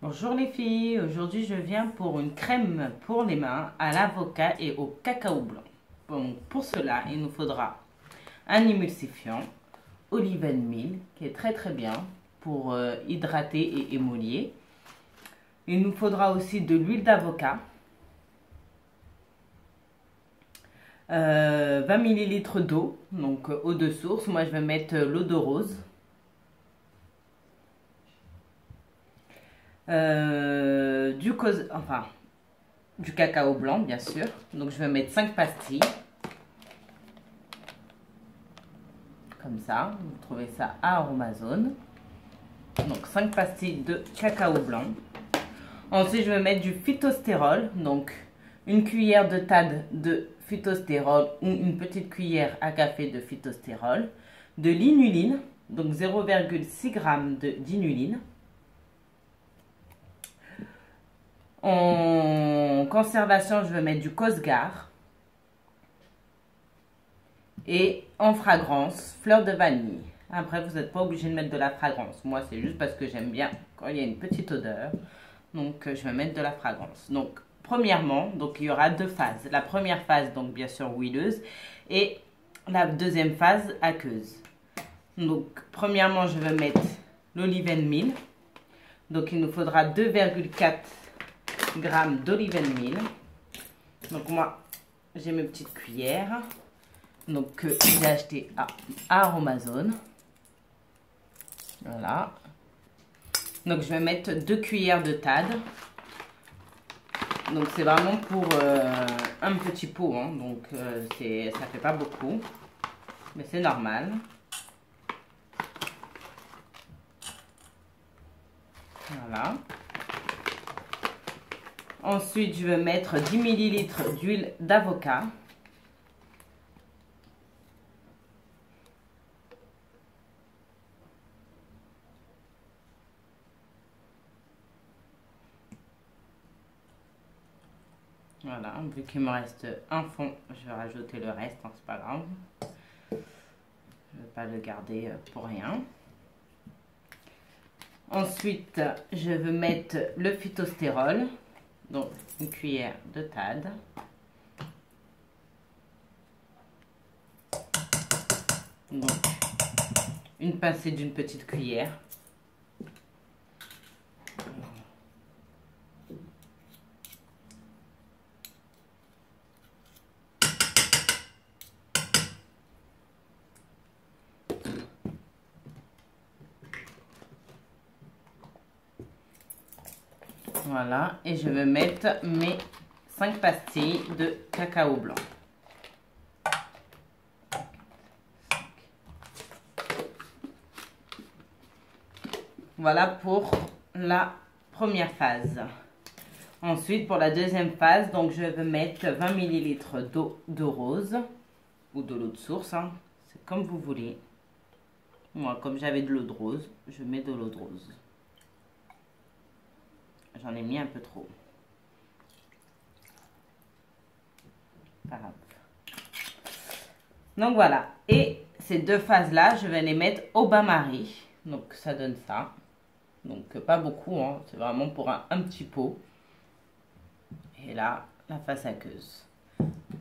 Bonjour les filles, aujourd'hui je viens pour une crème pour les mains à l'avocat et au cacao blanc. Bon, pour cela, il nous faudra un émulsifiant, olive oil qui est très bien pour hydrater et émolier. Il nous faudra aussi de l'huile d'avocat, 20 ml d'eau, donc eau de source. Moi je vais mettre l'eau de rose. Du cacao blanc bien sûr, donc je vais mettre 5 pastilles comme ça, vous trouvez ça à Amazon. Donc 5 pastilles de cacao blanc. Ensuite je vais mettre du phytostérol, donc une cuillère de table de phytostérol ou une petite cuillère à café de phytostérol, de l'inuline, donc 0,6 g d'inuline. En conservation, je vais mettre du Cosgar. Et en fragrance, fleur de vanille. Après, vous n'êtes pas obligé de mettre de la fragrance. Moi, c'est juste parce que j'aime bien quand il y a une petite odeur. Donc, je vais mettre de la fragrance. Donc, premièrement, donc, il y aura deux phases. La première phase, donc bien sûr, huileuse. Et la deuxième phase, aqueuse. Donc, premièrement, je vais mettre l'olive oil. Donc, il nous faudra 2,4 g d'olive oil. Donc moi j'ai mes petites cuillères, donc j'ai acheté à Amazon. Voilà, donc je vais mettre 2 cuillères de table. Donc c'est vraiment pour un petit pot, hein. Donc ça fait pas beaucoup, mais c'est normal. Voilà. Ensuite, je vais mettre 10 ml d'huile d'avocat. Voilà, vu qu'il me reste un fond, je vais rajouter le reste, hein, c'est pas grave. Je ne vais pas le garder pour rien. Ensuite, je vais mettre le phytostérol. Donc, une cuillère de table. Donc, une pincée d'une petite cuillère. Voilà, et je vais mettre mes 5 pastilles de cacao blanc. Voilà pour la première phase. Ensuite, pour la deuxième phase, donc je vais mettre 20 ml d'eau de rose ou de l'eau de source, hein. C'est comme vous voulez. Moi, comme j'avais de l'eau de rose, je mets de l'eau de rose. J'en ai mis un peu trop. Pas grave. Donc voilà. Et ces deux phases-là, je vais les mettre au bain-marie. Donc ça donne ça. Donc pas beaucoup, hein. C'est vraiment pour un petit pot. Et là, la phase aqueuse.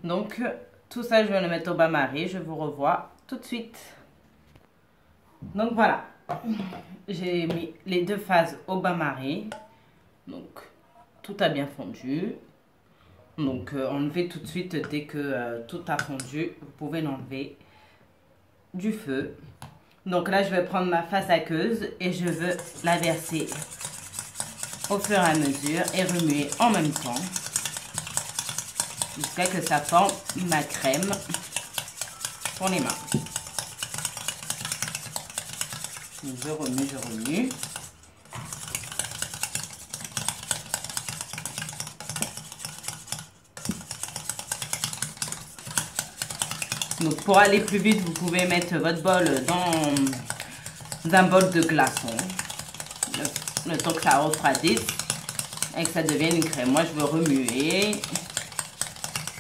Donc tout ça, je vais le mettre au bain-marie. Je vous revois tout de suite. Donc voilà. J'ai mis les deux phases au bain-marie. Donc, tout a bien fondu. Donc, enlevez tout de suite dès que tout a fondu. Vous pouvez l'enlever du feu. Donc là, je vais prendre ma phase aqueuse et je veux la verser au fur et à mesure et remuer en même temps jusqu'à que ça forme ma crème pour les mains. Donc, je remue. Donc pour aller plus vite, vous pouvez mettre votre bol dans un bol de glaçons. Le temps que ça refroidisse et que ça devienne une crème. Moi, je veux remuer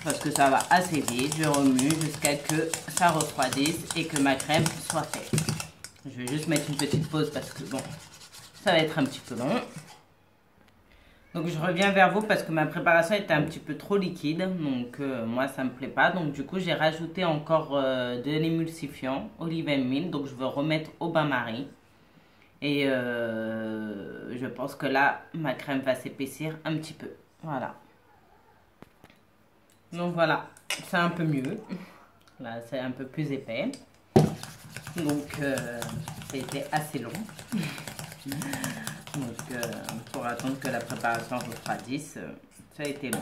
parce que ça va assez vite. Je remue jusqu'à que ça refroidisse et que ma crème soit faite. Je vais juste mettre une petite pause parce que bon, ça va être un petit peu long. Donc je reviens vers vous parce que ma préparation était un petit peu trop liquide. Donc moi ça me plaît pas. Donc du coup j'ai rajouté encore de l'émulsifiant, olive and meal. Donc je veux remettre au bain-marie. Et je pense que là ma crème va s'épaissir un petit peu. Voilà. Donc voilà, c'est un peu mieux. Là c'est un peu plus épais. Donc ça a été assez long. Donc pour attendre que la préparation refroidisse, ça a été long.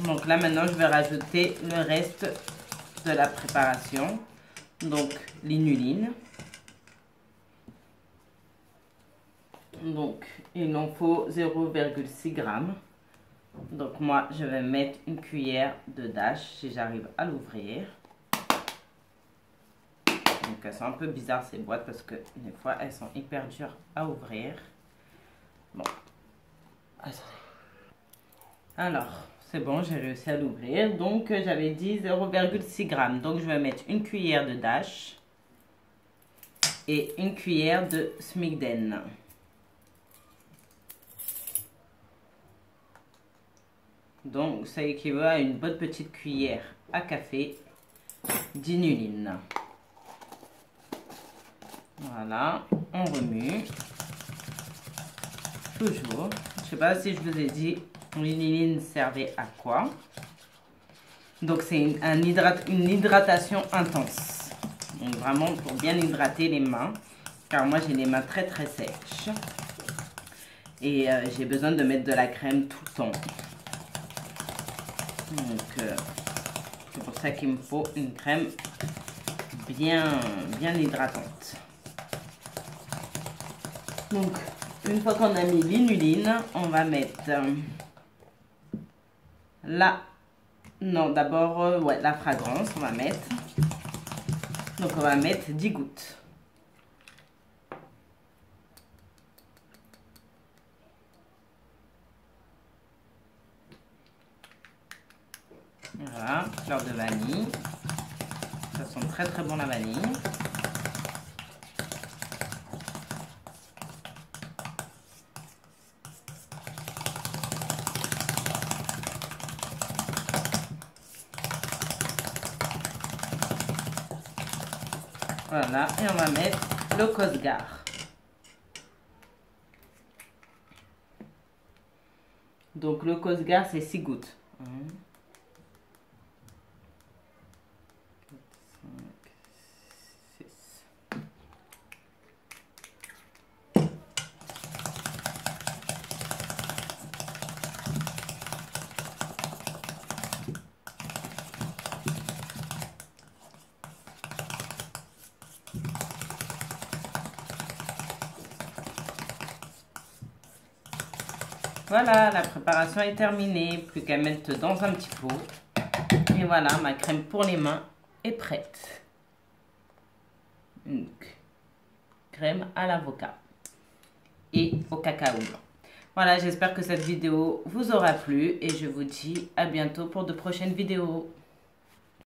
Donc là maintenant je vais rajouter le reste de la préparation. Donc l'inuline. Donc il en faut 0,6 g. Donc moi je vais mettre une cuillère de dash si j'arrive à l'ouvrir. Donc elles sont un peu bizarres ces boîtes parce que des fois elles sont hyper dures à ouvrir. Bon, attendez. Alors, c'est bon, j'ai réussi à l'ouvrir. Donc, j'avais dit 0,6 g. Donc, je vais mettre une cuillère de dash et une cuillère de smigden. Donc, ça équivaut à une bonne petite cuillère à café d'inuline. Voilà, on remue. Toujours. Je sais pas si je vous ai dit l'inuline servait à quoi. Donc c'est une hydratation intense. Donc vraiment pour bien hydrater les mains. Car moi j'ai les mains très très sèches. Et j'ai besoin de mettre de la crème tout le temps. Donc c'est pour ça qu'il me faut une crème bien hydratante. Donc une fois qu'on a mis l'inuline, on va mettre d'abord la fragrance, on va mettre. Donc on va mettre 10 gouttes. Voilà, fleur de vanille. Ça sent très très bon la vanille. Voilà, et on va mettre le Cosgar. Donc le Cosgar, c'est 6 gouttes. 1, 4, 5, 6. Voilà, la préparation est terminée. Plus qu'à mettre dans un petit pot. Et voilà, ma crème pour les mains est prête. Donc, crème à l'avocat et au cacao blanc. Voilà, j'espère que cette vidéo vous aura plu et je vous dis à bientôt pour de prochaines vidéos.